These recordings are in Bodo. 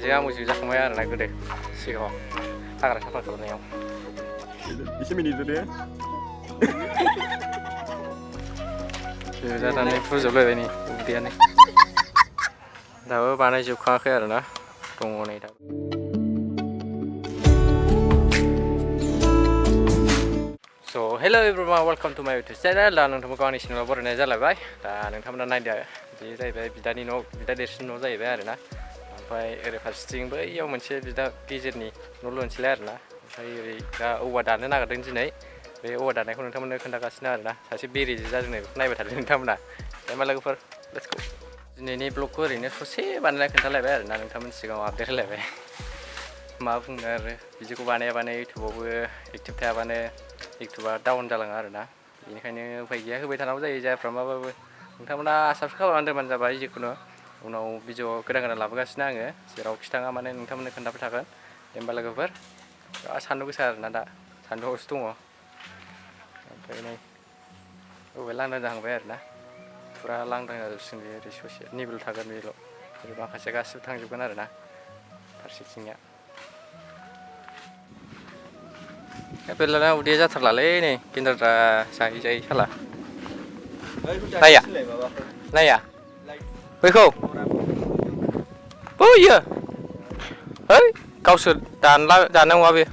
बेरेजों आमुजों जाखांबाय आरोना गोदो सिगाङाव हाग्रा साफा खालामनायाव एसे मिनिदो दे जानानै फुजोबलायबाय नै उदैयानो दाबो बानायजोबखाङाखै आरोना दङ नै दाबो हेलो एभ्रिवान वेलकाम टु माय इउटुब चेनेल दा नोंथांमोनखौ आंनि चेनेलाव बरायनाय जालायबाय दा नोंथांमोना नायदो बे जाहैबाय बिदानि न' बिदा देरसिन न' जाहैबाय आरोना ओमफ्राय ओरै फारसेथिं बैयाव मोनसे बिदा गेजेरनि न' लुनोसैलाय आरोना ओमफ्राय ओरै दा औवा दाननो नागिरदों दिनै बे औवा दाननायखौ नोंथांमोननो खोन्थागासिनो आरोना सासे बेरेजो जादोंनो बेखौ नायबाय थादों नोंथांमोना दे होमबा लोगोफोर लेट्स गो दिनैनि ब्लगखौ ओरैनो ससे बानायना खोन्थालायबाय आरोना नोंथांमोननि सिगाङाव आपडेट होलायबाय मा बुंनो आरो बिदिखौ बानायाबानो इउटुबावबो एक्टिभ थायाबानो इउटुबा डाउन जालाङो आरोना बेनिखायनो उफाय गैया होबाय थानांगौ जायो जायफ्रा माबाबो नोंथांमोना साबसक्राइब खालामनानै दोनबानो जाबाय जिखुनु उनाव भिडिअ गोदान गोदान लाबोगासिनो आङो जेरावखि थाङा माने नोंथांमोननो खोन्थाबाय थागोन दे होमबा लोगोफोर सान्दुं गोसा आरोना दा सान्दुंआवसो दङ ओमफ्राय नै बबे लांदां जाहांबाय आरोना फुरा लांदां जाजोबसिगोन बे ओरै ससे निबोल थागोन बेल' ओरै माखासे गासिबो थांजोबगोन आरोना फारसेथिंनिया बेलाना उदैया जाथारलालै नै गेन्द्रा जायै जायै साला नाया नाया बैखौ बैयो है गावसोर दाननाय नङा बे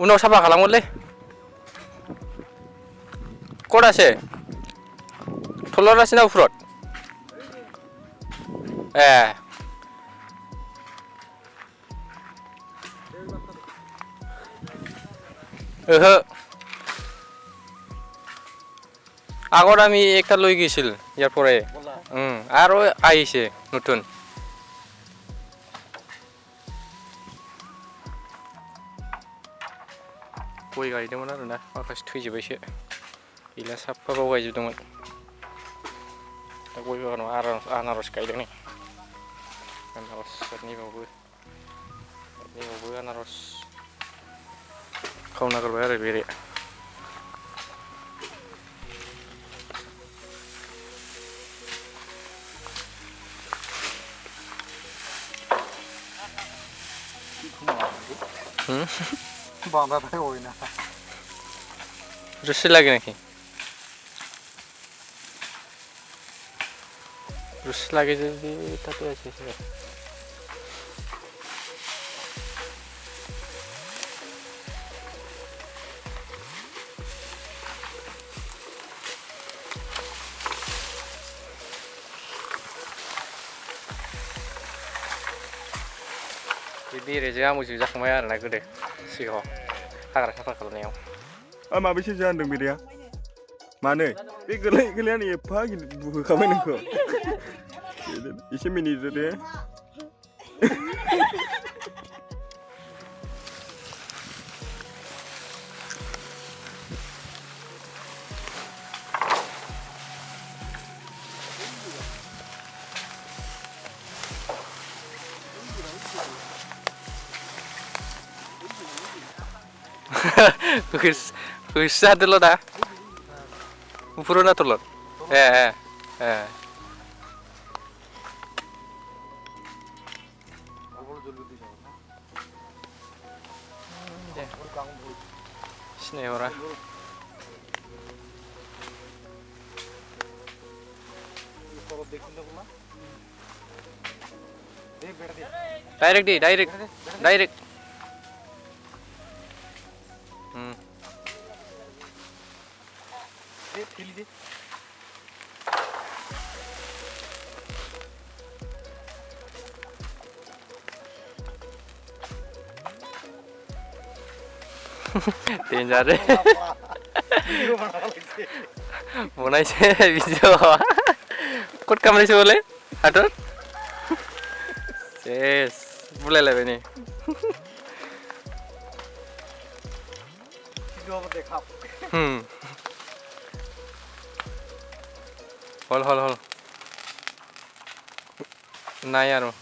उनाव साफा खालामगोनलै खनासे थलरासि ना उफ्रत ए ओहो আগত আমি একটা লৈ গৈছিল ইয়াৰ পৰাই আৰু আহিছে নতুন गय गायदोंमोन आरोना माखासे थैजोब्बायसो गैला साफा गाव गायजोबदोंमोन दा गय बागानाव आनारस गायदों नै आनारस नैबावबो आनारस खावनो नागिरबाय आरो बेरे রুচি লাগে নাকি রুচি লাগে যদি তাতে আছে बेरेजों आमुजों जाखांबाय आरोना गोदो सिगाङाव हाग्रा साफा खालामनायाव माबैसे जादों बेरेया मानो बे गोरलैयानो एफा होखाबाय नोंखौ एसे मिनिदो दे Hoyssadolah dah. Upuruna tulur. Sini orang. Direct. Danger deh. Mau naik video. Kod kamera sih boleh? Aduh. Yes, boleh lah ini. Hol. Naya no.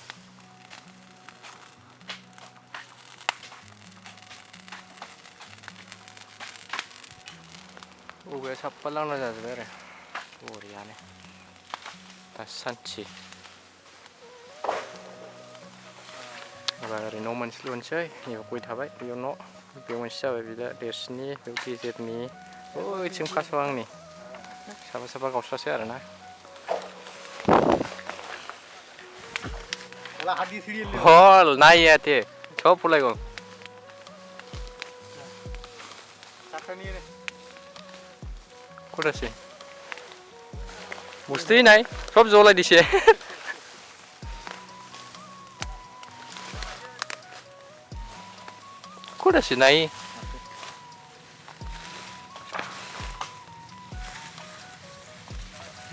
왜 삿발랑 나자지 그래 우리 안에 다 산치 एबार ओरै न' मोनसे लुनोसै बेयाव गय थाबाय बेयाव न' बेयाव मोनसे जाबाय बिदा देरसिननि बेयाव गेजेरनि ओइथिं फार्स्टआव आंनि साफा साफा गावस्रासै आरोना हल नाही आहे ते सब फुलायगौ कुठं बुझतेही नाही सब जवळ दिसे कुठं नाही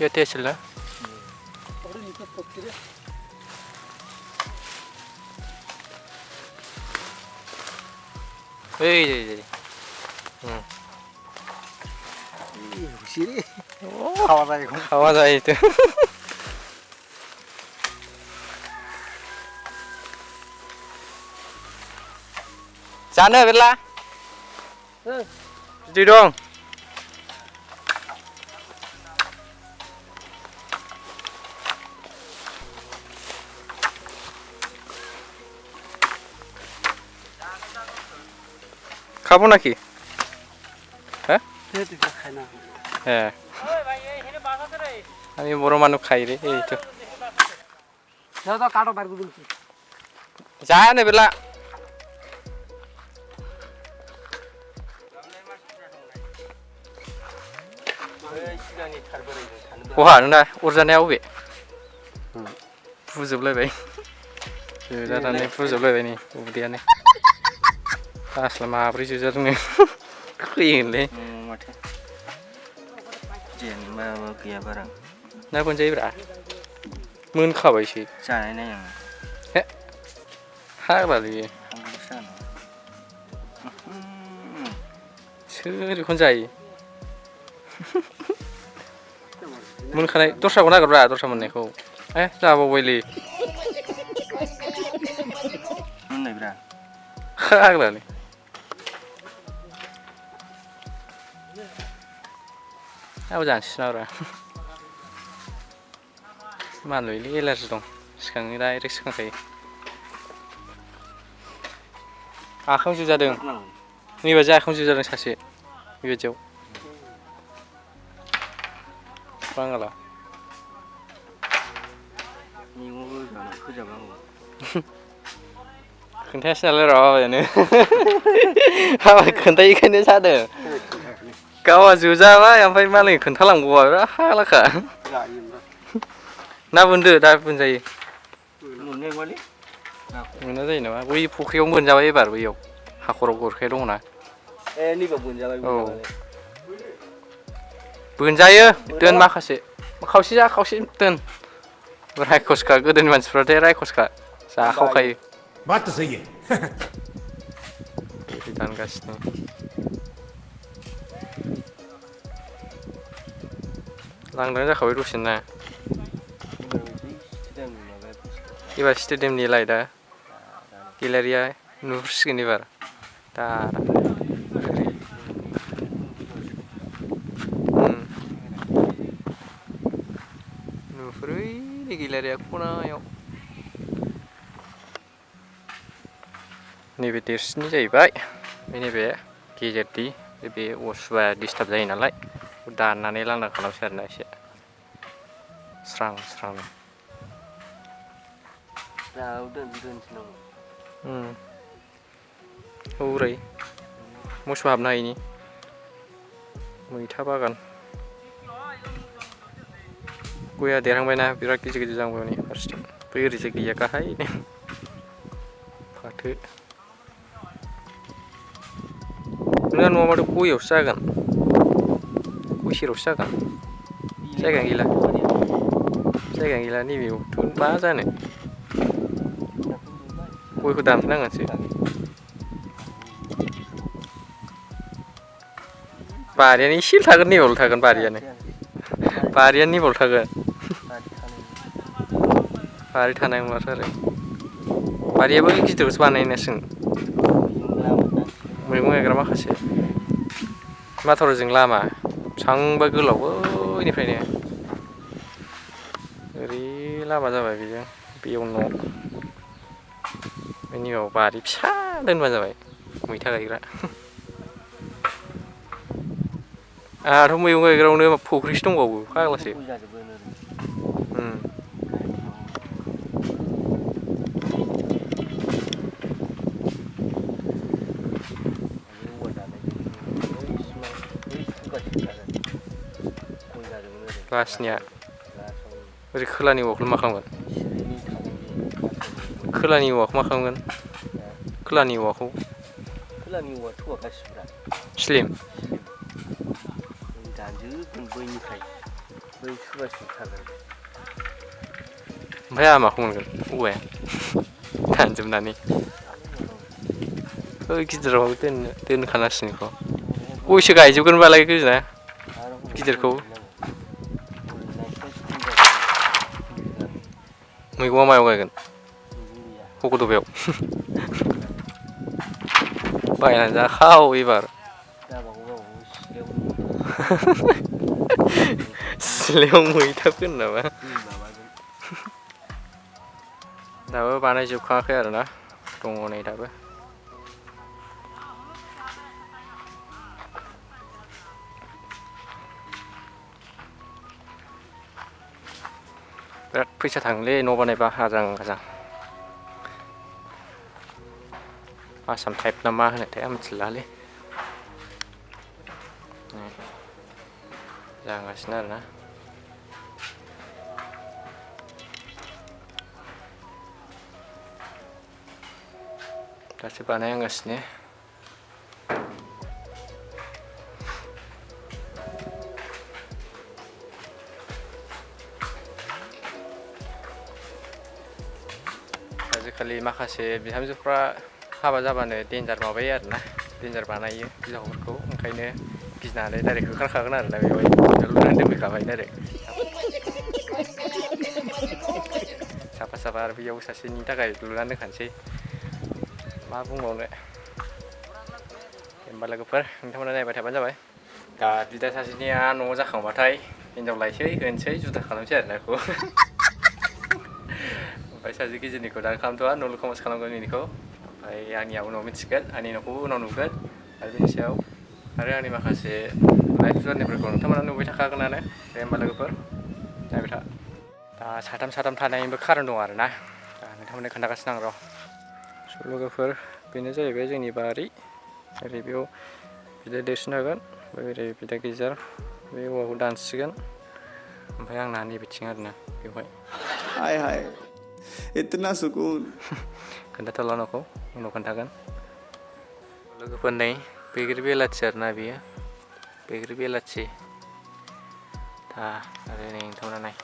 येते असेल ना खावा जायो त्यो जानो बेला बिदि दं খাবো নাকি হ্যাঁ হ্যাঁ আমি বড় মানুষ খাই রে এই তো যায় না বেলা बहा नोंना अरजानाया अबे फुजोबलायबाय जोजानानै फुजोबलायबाय नै उदैयानो फास्ला माब्रै जोजादोंनो खैयोलै माथो जेनेबा गैया बारा ना बोनजायोब्रा मोनखाबायसो जानाय नाय आं हे हाग्रालै बेयो सोर बेखौनो जायो मोनखानाय दस्राखौ नागिरब्रा दस्रा मोननायखौ जाबावबायलै मोननायब्रा हाग्रालै आव जानोसैनाब्रा मानलुयलै एलार्जि दं सिखाङो डाइरेक्ट सिखांखायो आखाइयाव जोजादों नैबाजि आखाइयाव जोजादों सासे बेबायदियाव बांगाला खोन्थायासै नालाय र' बाबायानो हाबा खोन्थायैखायनो जादों गावहा जोजाबाय ओमफ्राय मालायनि खोन्थालांबावबाय बिराद हालाखा ना बोनदो दा बोनजायो मोना जायो नामा बै फुख्रियाव मोनजाबाय एबार बैयाव हाखराव गरखाया दङ ना औ बोनजायो दोन माखासे खावसे जा खावसे दोन रायखसखा गोदोनि मानसिफ्राथाय रायखसखा जाखावखायो बात सही है दानगासिनो लांदां जाखाबाय दसेनो ना एबार स्टेडियामनि लाइटआ गेलारिया नुहुरसिगोन एबार दा नुहुरै गेलारिया खनायाव नैबे देरसिननि जाहैबाय नैबे गेजेरनि बे असुया डिस्टार्ब जायो नालाय दाननानै लांदां खालामसै आरोना एसे स्रां स्रांनो हौरै मोसौ हाबनो हायिनि मैथा बागान गया देरहांबायना बिराद गिदिर गिदिर जांबाय नै फारसेथिं बै ओरैजाय गैया गाहायनो फाथो नोंना न'आ माथो गयावसो जागोन गय सेरावसो जागोन जायगायानो गैला नैबेयावथ' मा जानो गयखौ दानफिननांगोनसो बारियानो एसेल' थागोन नैबावल' थागोन बारियानो नैबावल' थागोन बारि थानाय नङाथ' आरो बारियाबो गिदिरसो बानायनांसिगोन मैगं गायग्रा माखासे माथरजों लामा बेसेबांबा गोलाव बैनिफ्रायनो ओरै लामा जाबाय बेजों बेयाव न' बेनि उनाव बारि फिसा दोनबानो जाबाय मैथा गायग्रा आंहाथ' मैगं गायग्रायावनो फुख्रिसो दंबावो फाग्लासो लासनिया ओरै खोलानि औवाखौ मा खालामगोन खोलानि औवाखौ मा खालामगोन खोलानि औवाखौ स्लिम दानजोबगोन बैनिफ्राय बै सुबासिम थागोन ओमफ्राय आंहा माखौ मोनगोन औवाया दानजोबनानै ओइ गिदिराव दोनखानांसिगोन बेखौ गयसो गायजोबगोनबालाय गोजोना गिदिरखौ मैगङा मायाव गायगोन हगदबायाव बायनानै जाखाव एबार सिलायाव मैथा फोनो नामा दाबो बानायजोबखाङाखै आरोना दङ नै दाबो बिराद फैसा थाङोलै न' बानायबा आजां गाजां आसाम टाइप ना मा होनोथाय आं मिथिलालै जागासिनो आरोना दासो बानायहांगासिनो आजिखालि माखासे बिहामजोफ्रा हाबा जाबानो देन्जार माबायो आरोना देन्जार बानायो हिनजावफोरखौ ओंखायनो गिनानै डाइरेक्ट होखारखागोन आरोना बेवहाय लुनानै दोनफैखाबाय डाइरेक्ट साफा साफा आरो बेयाव सासेनि थाखाय लुनानै दोनखानोसै मा बुंबावनो होमबा लोगोफोर नोंथांमोना नायबाय थाबानो जाबाय दा बिदा सासेनिया न'आव जाखांबाथाय हिनजाव लायसै होनोसै जुदा खालामसै आरोना बेखौ ओमफ्राय सासे गिदिरनिखौ दा खालामथ'वा न' लुखांबासो खालामगोन बेनिखौ ओमफ्राय आंनिया उनाव मिथिगोन आंनि न'खौबो उनाव नुगोन आरो बेनि सायाव आरो आंनि माखासे लाइफ जार्निफोरखौ नोंथांमोना नुबाय थाखागोनानो दे होमबा लोगोफोर नायबाय था दा साथाम थानायनिबो खारन दं आरोना दा नोंथांमोननो खोन्थागासिनो आं र' लोगोफोर बेनो जाहैबाय जोंनि बारि ओरै बेयाव बिदा देरसिन थागोन ओरै बिदा गेजेर बे औवाखौ दानसिगोन ओमफ्राय आंना नैबेथिं आरोना बेवहाय हाय हाय इतना सुकुन खोन्थाथ'ला न'खौ उनाव खोन्थागोन लोगोफोर नै बैग्रि बेलाथि आरोना बेयो बैग्रि बेलाथि दा आरो नै नोंथांमोना नाय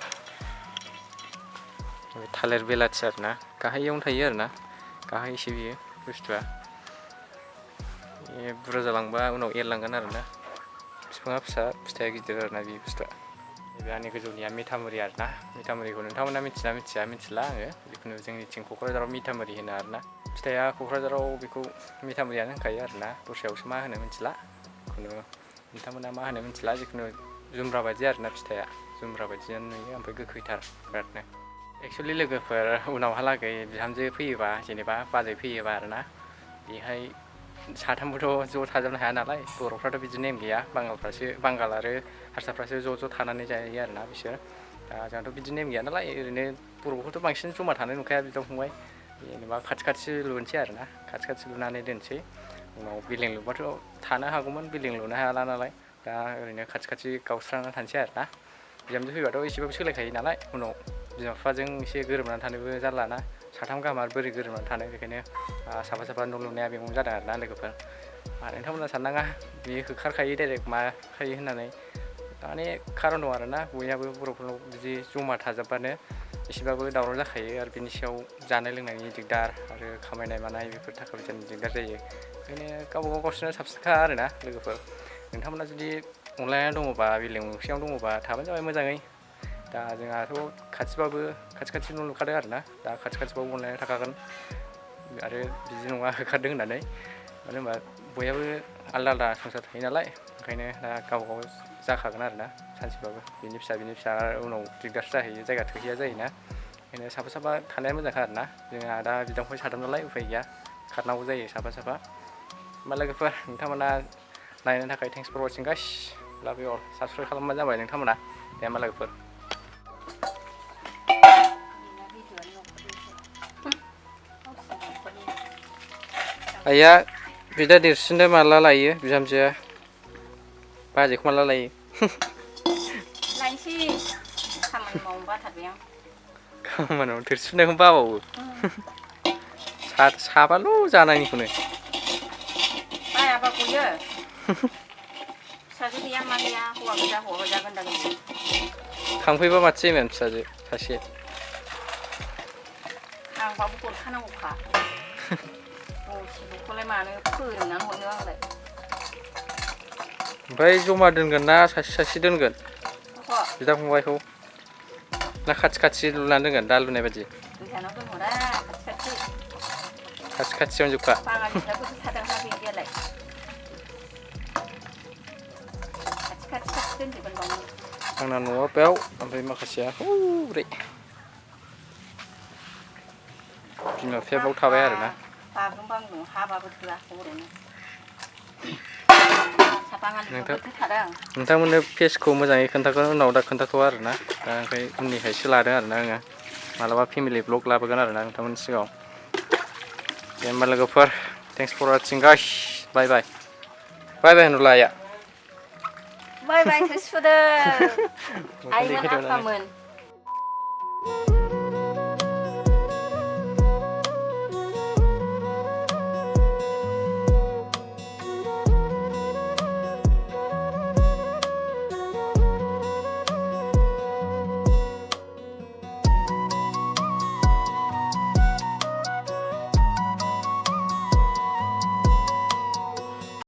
थालिर बेलाथि आरोना गाहायावनो थायो आरोना गाहायसो बियो बुस्थुआ बुरजा जालांबा उनाव एरलांगोन आरोना बिफाङा फिसा फिथाइया गिदिर आरोना बे बुस्थुआ नैबे आंनि गोजौनिया मिथामुरि आरोना मिथामुरिखौ नोंथांमोना मिथिला आङो जिखुनु जोंनिथिं क'क्राझाराव मिथामुरि होनो आरोना फिथाइया क'क्राझाराव बेखौ मिथामुरियानो होनखायो आरोना दस्रायावसो मा होनो मिथिला जिखुनु नोंथांमोना मा होनो मिथिला जिखुनु जुमब्रा बायदि आरोना फिथाइया जुमब्रा बायदियानो नुयो ओमफ्राय गोखैथार बिरादनो एक्सुवेलि लोगोफोर उनावहालागै बिहामजो फैयोबा जेनेबा बाजै फैयोबा आरोना बेहाय साथामबोथ' ज' थाजोबनो हाया नालाय बर'फ्राथ' बिदि नेम गैया बांगाल आरो हारसाफ्रासो ज' थानानै जायो आरोना बिसोर दा जोंहाथ' बिदि नेम गैया नालाय ओरैनो बर'खौथ' बांसिन जमा थानाय नुखाया बिदा फंबाय जेनेबा खाथि लुनोसै आरोना खाथि लुनानै दोनसै उनाव बिल्डिं लुबाथ' थानो हागौमोन बिल्डिं लुनो हाला नालाय दा ओरैनो खाथि गावस्राना थानोसै आरोना बिहामजो फैबाथ' एसेबाबो सोलायखायो नालाय उनाव बिमा बिफाजों एसे गोरोबनानै थानोबो जारलाना साथाम गाहाम आरो बोरै गोरोबनानै थानो बेखायनो साफा न' लुनाया बेयावनो जादों आरोना लोगोफोर नोंथांमोना साननाङा बियो होखारखायो डाइरेक्ट माखायो होननानै माने खारन दं आरोना बयहाबो बर'फोरनाव बिदि जमा थाजाबबानो एसेबाबो दावराव जाखायो आरो बिनि सायाव जानाय लोंनायनि दिगदार आरो खामायनाय मानाय बेफोर थाखा फैसानि दिगदार जायो ओंखायनो गावसोरनो साबसिनखा आरोना लोगोफोर नोंथांमोना जुदि अनलायना दङबा बिल्डिं गंसेयाव दङबा थाबानो जाबाय मोजाङै दा जोंहाथ' खाथि न' लुखादों आरोना दा खाथिबाबो अनलायना थाखागोन आरो बिदि नङा होखारदों होननानै मानो होनबा बयहाबो आलदा संसार थायो नालाय ओंखायनो दा गावबा गाव जाखागोन आरोना सानसेबाबो बिनि फिसा उनाव दिगदारसो जाहैयो जायगा थोहैया जायोना बेखायनो साफा थानाया मोजांखा आरोना जोंहा दा बिदांफोर सादों नालाय उफाय गैया खारनांगौ जायो साफा होमबा लोगोफोर नोंथांमोना नायनो थाखाय थेंक्स फर वाचिं गाइस लाभ इउ अल साबस्क्राइब खालामबानो जाबाय नोंथांमोना दे होमबा लोगोफोर आइया बिदा देरसिननो माला लायो बिहामजोआ बाजैखौ माला लायो लायनोसै खामानि मावनो बाथारबाय आं खामानियाव देरसिननायखौनो बाबावो साबाल' जानायनिखौनो बायाबा गयो फिसाजो गैया मा गैया हौवा गोजा गोनदा गोनदि खांफैबा माथो जायोमोन फिसाजो सासे आंबाबो हरखानांगौखा दसेल'खौलाय मानो फोरोंनानै हरनो आंलाय ओमफ्राय जमा दोनगोन ना सासे दोनगोन बिदा फंबायखौ ना खाथि लुनानै दोनगोन दा लुनाय बायदि गोजानाव दोनहरा खाथियावनो जोबखा बाङालिफ्राबोथ' थादों हा गैयालाय खाथि दोनजोबगोन बावनो आंना न'आ बेयाव ओमफ्राय माखासेया हौरै बिमा बिफाया बाव थाबाय आरोना बागुरुम्बा आं हाबाबो थोआ बर'नो नोंथांमोननो फेसखौ मोजाङै खोन्थागोन उनाव दा खोन्थाथ'आ आरोना दा ओमफ्राय उननिफ्रायसो लादों आरोना आङो मालाबा फेमिलि ब्लग लाबोगोन आरोना नोंथांमोननि सिगाङाव दे होमबा लोगोफोर थेंक्स फर वाचिं गाइस बाय होनहरला आइया बाय बायसो सुदों आइमोन आफामोन